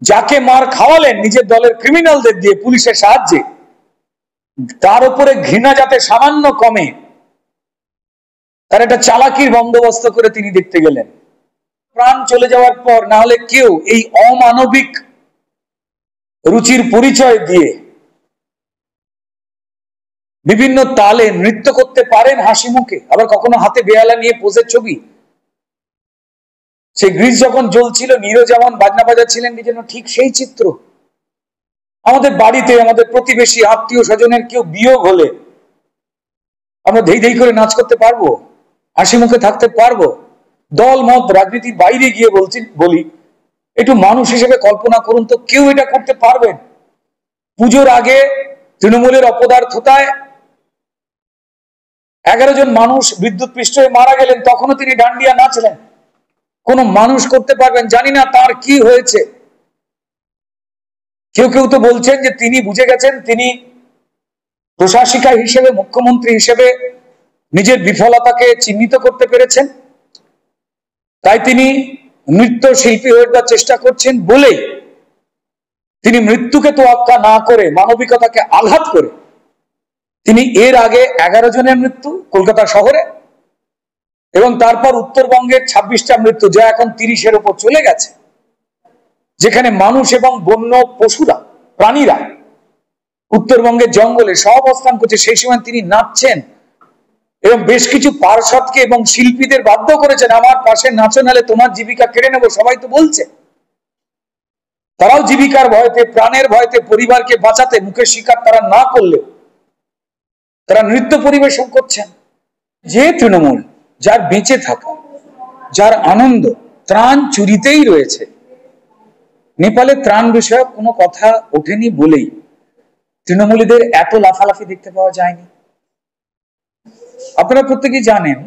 যাকে মার খাওয়ালেন নিজের দলের ক্রিমিনালদের দিয়ে পুলিশের সাহায্যে, তার উপরে ঘৃণা যাতে সামান্য কমে তার একটা চালাকির বন্দোবস্ত করে তিনি দেখতে গেলেন। প্রাণ চলে যাওয়ার পর না হলে কেউ এই অমানবিক রুচির পরিচয় দিয়ে বিভিন্ন তালে নৃত্য করতে পারেন হাসি মুখে, আবার কখনো হাতে বেয়ালা নিয়ে পোজের ছবি। সেই গ্রিস যখন জ্বলছিল, নীরো যেমন বাজনা বাজাচ্ছিলেন যেন ঠিক সেই চিত্র। আমাদের বাড়িতে আমাদের প্রতিবেশী আত্মীয় স্বজনের কেউ বিয়োগ হলে আমরা ধেই ধেই করে নাচ করতে পারবো, হাসি মুখে থাকতে পারবো? দল মত রাজনীতির বাইরে গিয়ে বলি, একটু মানুষ হিসেবে কল্পনা করুন তো, কেউ এটা করতে পারবেন? পুজোর আগে তৃণমূলের অপদার্থতায় 11 জন মানুষ বিদ্যুৎ পৃষ্ঠ হয়ে মারা গেলেন, তখনও তিনি ডান্ডিয়া নাচলেন। কোন মানুষ করতে পারবেন? জানি না তার কি হয়েছে। কেউ কেউ তো বলছেন যে তিনি বুঝে গেছেন, তিনি প্রশাসিকা হিসেবে, মুখ্যমন্ত্রী হিসেবে নিজের বিফলতাকে চিহ্নিত করতে পেরেছেন, তাই তিনি নৃত্য শিল্পী হয়ে ওঠার চেষ্টা করছেন বলেই তিনি মৃত্যুকে তোয়াক্কা না করে, মানবিকতাকে আঘাত করে, তিনি এর আগে 11 জনের মৃত্যু কলকাতা শহরে এবং তারপর উত্তরবঙ্গের 26টা মৃত্যু, যা এখন 30-এর উপর চলে গেছে, যেখানে মানুষ এবং বন্য পশুরা, প্রাণীরা উত্তরবঙ্গের জঙ্গলে সব অবস্থান করছে, সেই সময় তিনি নাচছেন এবং বেশ কিছু পার্ষদকে এবং শিল্পীদের বাধ্য করেছেন, আমার পাশে নাচো নাহলে তোমার জীবিকা কেড়ে নেবো। সবাই তো বলছে, তারাও জীবিকার ভয়তে, প্রাণের ভয়তে, পরিবারকে বাঁচাতে মুখের শিকার তারা না করলে তারা নৃত্য পরিবেশন করছেন। যে তৃণমূল, যার বেঁচে থাকা, যার আনন্দ ত্রাণ চুরিতেই রয়েছে, নেপালে ত্রাণ বিষয়ক কোনো কথা ওঠেনি বলেই তৃণমূলীদের এত লাফালাফি দেখতে পাওয়া যায়নি। আপনারা প্রত্যেকেই জানেন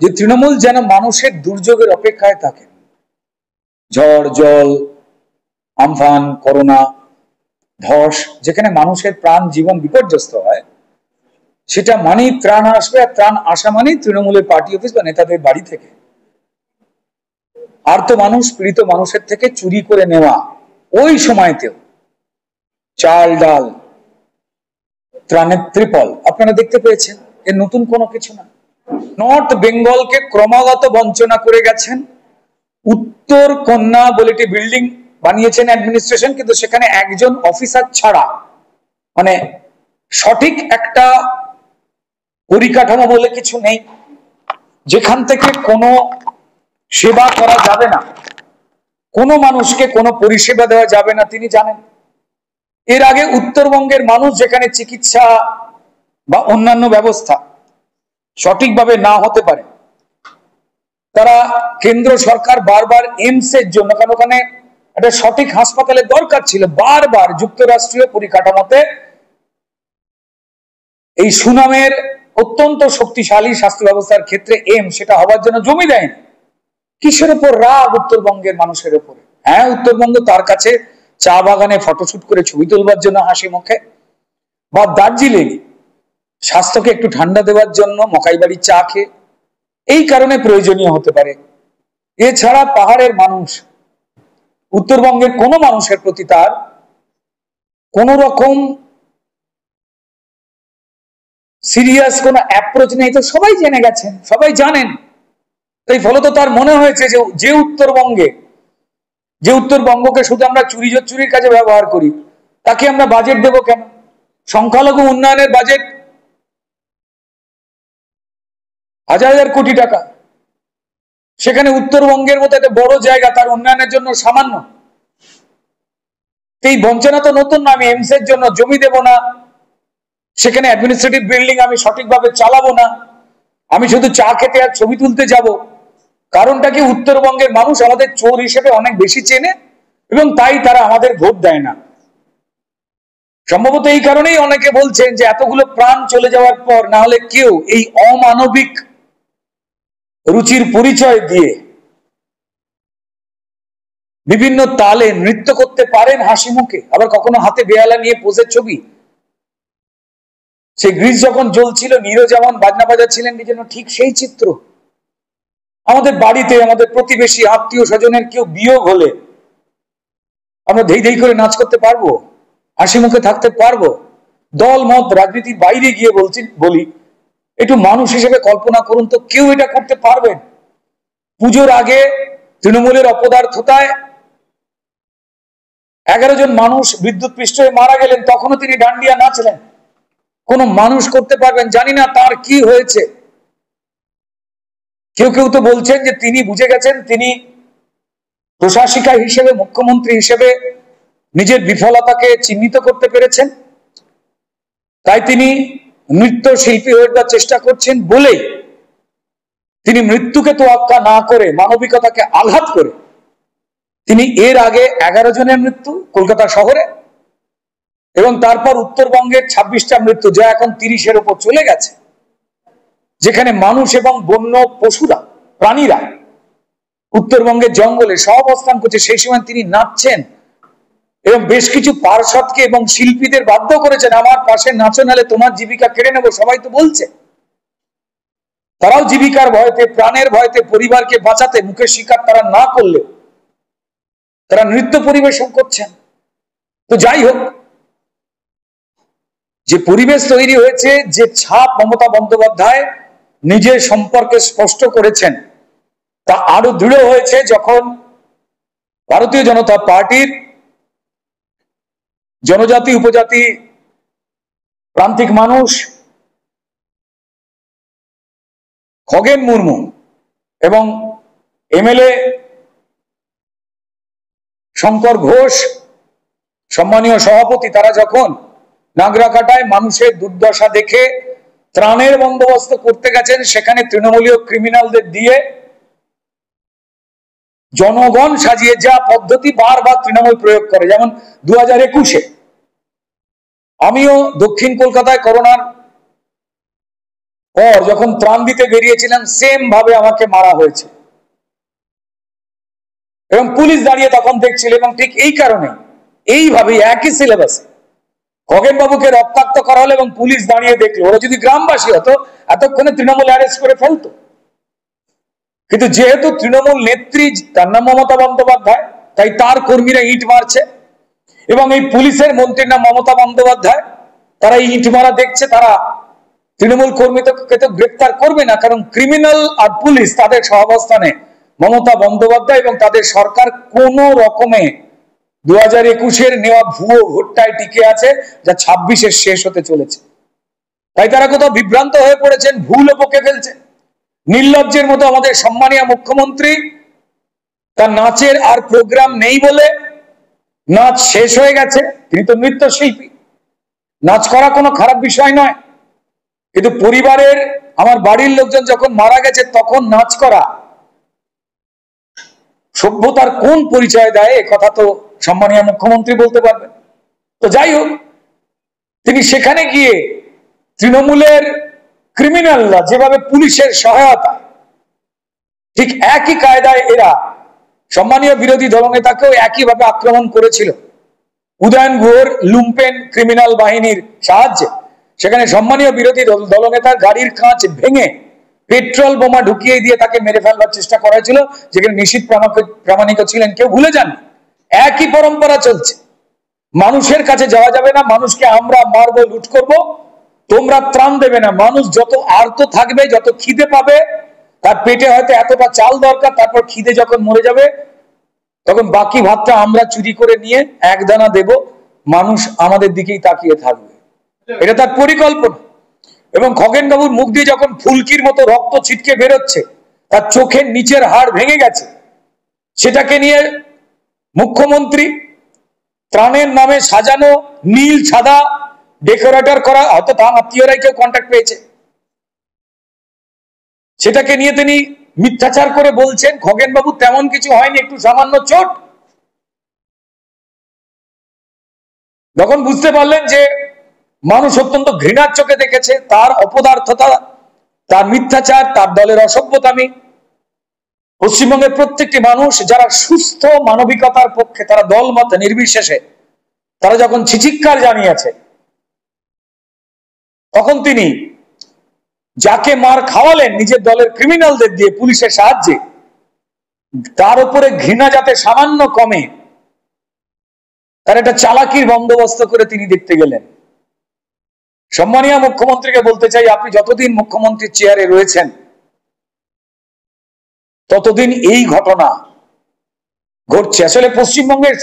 যে তৃণমূল যেন মানুষের দুর্যোগের অপেক্ষায় থাকে। ঝড়, জল, আমফান, করোনা, ধস, যেখানে মানুষের প্রাণ জীবন বিপর্যস্ত হয়, সেটা মানেই ত্রাণ আসবে, আর ত্রাণ আসা মানেই তৃণমূলের পার্টি অফিস বা নেতাদের বাড়ি থেকে আর্ত মানুষ, পীড়িত মানুষের থেকে চুরি করে নেওয়া। ওই সময়তেও চাল, ডাল, ত্রাণের ত্রিপল আপনারা দেখতে পেয়েছেন, এর নতুন কোনো কিছু না। নর্থ বেঙ্গলকে ক্রমাগত বঞ্চনা করে গেছেন। উত্তর কন্যা বলে একটি বিল্ডিং বানিয়েছেন অ্যাডমিনিস্ট্রেশন, কিন্তু সেখানে একজন অফিসার ছাড়া, মানে সঠিক একটা পরিকাঠামো বলে কিছু নেই, যেখান থেকে কোনো সেবা করা যাবে না, কোনো মানুষকে কোনো পরিষেবা দেওয়া যাবে না, তিনি জানেন। এর আগে উত্তরবঙ্গের মানুষ যেখানে চিকিৎসা বা অন্যান্য ব্যবস্থা সঠিকভাবে না হতে পারে, তারা কেন্দ্র সরকার বারবার এইমস এর জন্য, কারণ ওখানে একটা সঠিক হাসপাতালের দরকার ছিল, বারবার যুক্তরাষ্ট্রীয় পরিকাঠামোতে এই সুনামের অত্যন্ত শক্তিশালী স্বাস্থ্য ব্যবস্থার ক্ষেত্রে এইমস, সেটা হওয়ার জন্য জমি দেয়নি। কিসের উপর রাগ উত্তরবঙ্গের মানুষের উপরে? হ্যাঁ, উত্তরবঙ্গ তার কাছে চা বাগানে ফটোশুট করে ছবি তোলবার জন্য হাসি মুখে, বা দার্জিলিং স্বাস্থ্যকে একটু ঠান্ডা দেওয়ার জন্য মকাই বাড়ির চা খেয়ে, এই কারণে প্রয়োজনীয় হতে পারে। এছাড়া পাহাড়ের মানুষ, উত্তরবঙ্গের কোনো মানুষের প্রতি তার কোন রকম সিরিয়াস কোনো অ্যাপ্রোচ নেই, তো সবাই জেনে গেছেন, সবাই জানেন। তাই ফলত তার মনে হয়েছে যে উত্তরবঙ্গকে শুধু আমরা চুরির কাজে ব্যবহার করি, তাকে আমরা বাজেট দেব কেন? সংখ্যালঘু উন্নয়নের বাজেট 1000 কোটি টাকা, সেখানে উত্তরবঙ্গের মতো একটা বড় জায়গা, তার উন্নয়নের জন্য সামান্য। এই বঞ্চনা তো নতুন না। আমি এইমস এর জন্য জমি দেব না, সেখানে অ্যাডমিনিস্ট্রেটিভ বিল্ডিং আমি সঠিকভাবে চালাবো না, আমি শুধু চা খেতে আর ছবি তুলতে যাব। কারণটা কি? উত্তরবঙ্গের মানুষ আমাদের চোর হিসেবে অনেক বেশি চেনে এবং তাই তারা আমাদের ভোট দেয় না। সম্ভবত এই কারণেই অনেকে বলছেন যে এতগুলো প্রাণ চলে যাওয়ার পর না হলে কেউ এই অমানবিক রুচির পরিচয় দিয়ে বিভিন্ন তালে নৃত্য করতে পারেন হাসি মুখে, আবার কখনো হাতে বেয়ালা নিয়ে পোজের ছবি। সেই গ্রিস যখন জ্বলছিল, নীরো যেমন বাজনা বাজাচ্ছিলেন যেন ঠিক সেই চিত্র। আমাদের বাড়িতে আমাদের প্রতিবেশী আত্মীয় স্বজনের কেউ বিয়োগ হলে আমরা ধেই ধেই করে নাচ করতে পারবো, হাসি মুখে থাকতে পারবো? দল মত রাজনীতির বাইরে গিয়ে বলি, একটু মানুষ হিসেবে কল্পনা করুন তো, কেউ এটা করতে পারবেন? পুজোর আগে তৃণমূলের অপদার্থতায় 11 জন মানুষ বিদ্যুৎ পৃষ্ঠ হয়ে মারা গেলেন, তখনও তিনি ডান্ডিয়া নাচলেন। কোন মানুষ করতে পারবেন? জানি না তার কি হয়েছে। কেউ কেউ তো বলছেন যে তিনি বুঝে গেছেন, তিনি প্রশাসিকা হিসেবে, মুখ্যমন্ত্রী হিসেবে নিজের বিফলতাকে চিহ্নিত করতে পেরেছেন, তাই তিনি নৃত্য শিল্পী হয়ে ওঠার চেষ্টা করছেন বলেই তিনি মৃত্যুকে তোয়াক্কা না করে, মানবিকতাকে আঘাত করে, তিনি এর আগে 11 জনের মৃত্যু কলকাতা শহরে, এবং তারপর উত্তরবঙ্গের 26টা মৃত্যু, যা এখন 30-এর উপর চলে গেছে, যেখানে মানুষ এবং বন্য পশুরা, প্রাণীরা উত্তরবঙ্গের জঙ্গলে সহ অবস্থান করছে, সেই সময় তিনি নাচছেন এবং বেশ কিছু পার্ষদকে এবং শিল্পীদের বাধ্য করেছেন, আমার পাশে নাচো, নাহলে তোমার জীবিকা কেড়ে নেবো। সবাই তো বলছে, তারাও জীবিকার ভয়তে, প্রাণের ভয়তে, পরিবারকে বাঁচাতে মুখের স্বীকার তারা না করলে তারা নৃত্য পরিবেশন করছেন। তো যাই হোক, যে পরিবেশ তৈরি হয়েছে, যে ছাপ মমতা বন্দ্যোপাধ্যায় নিজের সম্পর্কে স্পষ্ট করেছেন, তা আরো দৃঢ় হয়েছে যখন ভারতীয় জনতা পার্টির জনজাতি, উপজাতি, প্রান্তিক মানুষ খগেন মুর্মু এবং এমএলএ শঙ্কর ঘোষ, সম্মানীয় সভাপতি, তারা যখন নাগরাকাটায় মানুষের দুর্দশা দেখে ত্রাণের বন্দোবস্ত করতে গেছেন, সেখানে তৃণমূলীয় ক্রিমিনালদের দিয়ে জনগণ সাজিয়ে যা পদ্ধতি বারবার তৃণমূল প্রয়োগ করে, যেমন 2021-এ আমিও দক্ষিণ কলকাতায় করোনার পর যখন ত্রাণ দিতে বেরিয়েছিলাম, সেম ভাবে আমাকে মারা হয়েছে এবং পুলিশ দাঁড়িয়ে তখন দেখছিল, এবং ঠিক এই কারণে এইভাবে একই সিলেবাস খগেন বাবুকে রক্তাক্ত করা হলো এবং পুলিশ দাঁড়িয়ে দেখলো। ওরা যদি গ্রামবাসী হতো, এতক্ষণে তৃণমূল অ্যারেস্ট করে ফেলতো। কিন্তু যেহেতু তৃণমূল নেত্রী, তার নাম মমতা বন্দ্যোপাধ্যায়, তাই তার কর্মীরা ইট মারছে, এবং এই পুলিশের মন্ত্রীর নাম মমতা বন্দ্যোপাধ্যায়, তারা ইট মারা দেখছে। তারা তৃণমূল কর্মীকে তো গ্রেপ্তার করবে না, কারণ ক্রিমিনাল আর পুলিশ তাদের সহাবস্থানে মমতা বন্দ্যোপাধ্যায় এবং তাদের সরকার কোন রকমে 2021-এর নেওয়া ভুয়ো ভোটটায় টিকে আছে, যা 26-এর শেষ হতে চলেছে। তাই তারা কোথাও বিভ্রান্ত হয়ে পড়েছেন, ভুলও বকে ফেলছেন। নির্লজ্জের মতো আমাদের সম্মানীয় মুখ্যমন্ত্রী তার নাচের আর প্রোগ্রাম নেই বলে, নাচ শেষ হয়ে গেছে, তিনি তো নৃত্যশিল্পী, নাচ করা কোনো খারাপ বিষয় নয়, কিন্তু পরিবারের, আমার বাড়ির লোকজন যখন মারা গেছে তখন নাচ করা সভ্যতার কোন পরিচয় দেয়, এ কথা তো সম্মানীয় মুখ্যমন্ত্রী বলতে পারবেন। তো যাই হোক, তিনি সেখানে গিয়ে তৃণমূলের ক্রিমিনালরা যেভাবে পুলিশের সহায়তা, ঠিক একই কায়দায় এরা সম্মানীয় বিরোধী দলনেতাকেও একইভাবে আক্রমণ করেছিল। উদয়ন গুহর লুম্পেন ক্রিমিনাল বাহিনীর সাহায্যে সেখানে সম্মানীয় বিরোধী দলনেতার গাড়ির কাঁচ ভেঙে পেট্রোল বোমা ঢুকিয়ে দিয়ে তাকে মেরে ফেলবার চেষ্টা করা হয়েছিল, যেখানে নিশীথ প্রামাণিক ছিলেন। কেউ ভুলে যান, একই পরম্পরা চলছে। মানুষের কাছে যাওয়া যাবে না, মানুষকে আমরা মারবো, লুট করব, তোমরা ত্রাণ দেবে না। মানুষ যত আর্ত থাকবে, যত খিদে পাবে, তার পেটে হয়তো এতটা চাল দরকার, তারপর খিদে যখন মরে যাবে তখন বাকি ভাতটা আমরা চুরি করে নিয়ে এক দানা দেব, মানুষ আমাদের দিকেই তাকিয়ে থাকবে। এটা তার পরিকল্পনা। এবং খগেন বাবুর মুখ দিয়ে যখন ফুলকির মতো রক্ত ছিটকে বেরোচ্ছে, তার চোখের নিচের হাড় ভেঙে গেছে, সেটাকে নিয়ে মুখ্যমন্ত্রী ত্রাণের নামে সাজানো নীল ছাদা ডেকোরেটর করা, হয়তো তার আত্মীয়রাই কেউ কন্ট্যাক্ট পেয়েছে, সেটাকে নিয়ে তিনি মিথ্যাচার করে বলছেন খগেন বাবু তেমন কিছু হয়নি, একটু সামান্য চোট। যখন বুঝতে পারলেন যে মানুষ অত্যন্ত ঘৃণার চোখে দেখেছে তার অপদার্থতা, তার মিথ্যাচার, তার দলের অসভ্যতামি, পশ্চিমবঙ্গের প্রত্যেকটি মানুষ যারা সুস্থ মানবিকতার পক্ষে, তারা দলমত নির্বিশেষে তারা যখন চিৎকার জানিয়েছে, তখন তিনি যাকে মার খাওয়ালেন নিজের দলের ক্রিমিনালদের দিয়ে পুলিশের সাহায্যে, তার উপরে ঘৃণা যাতে সামান্য কমে তার একটা চালাকির বন্দোবস্ত করে তিনি দেখতে গেলেন। সম্মানীয় মুখ্যমন্ত্রীকে বলতে চাই, আপনি যতদিন মুখ্যমন্ত্রীর চেয়ারে রয়েছেন ততদিন এই ঘটনা ঘটছে। আসলে পশ্চিমবঙ্গের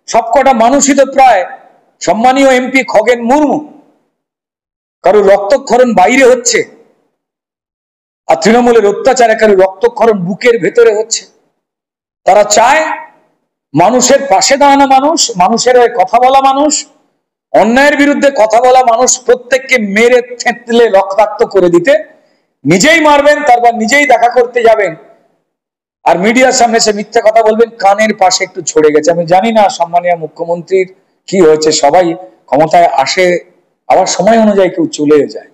সবকটা মানুষই তো প্রায় সম্মানীয় এমপি খগেন মুর্মু, কারো রক্তক্ষরণ বাইরে হচ্ছে আর তৃণমূলের অত্যাচারে কারো রক্তক্ষরণ বুকের ভেতরে হচ্ছে। তারা চায় মানুষের পাশে দাঁড়ানো মানুষ, মানুষের হয়ে কথা বলা মানুষ, অন্যায়ের বিরুদ্ধে কথা বলা মানুষ প্রত্যেককে মেরে থেঁতলে রক্তাক্ত করে দিতে, নিজেই মারবেন, তারপর নিজেই দেখা করতে যাবেন আর মিডিয়ার সামনে সে মিথ্যা কথা বলবেন, কানের পাশে একটু ছড়ে গেছে। আমি জানি না সম্মানীয় মুখ্যমন্ত্রীর কি হয়েছে, সবাই ক্ষমতায় আসে আবার সময় অনুযায়ী কেউ চলে যায়।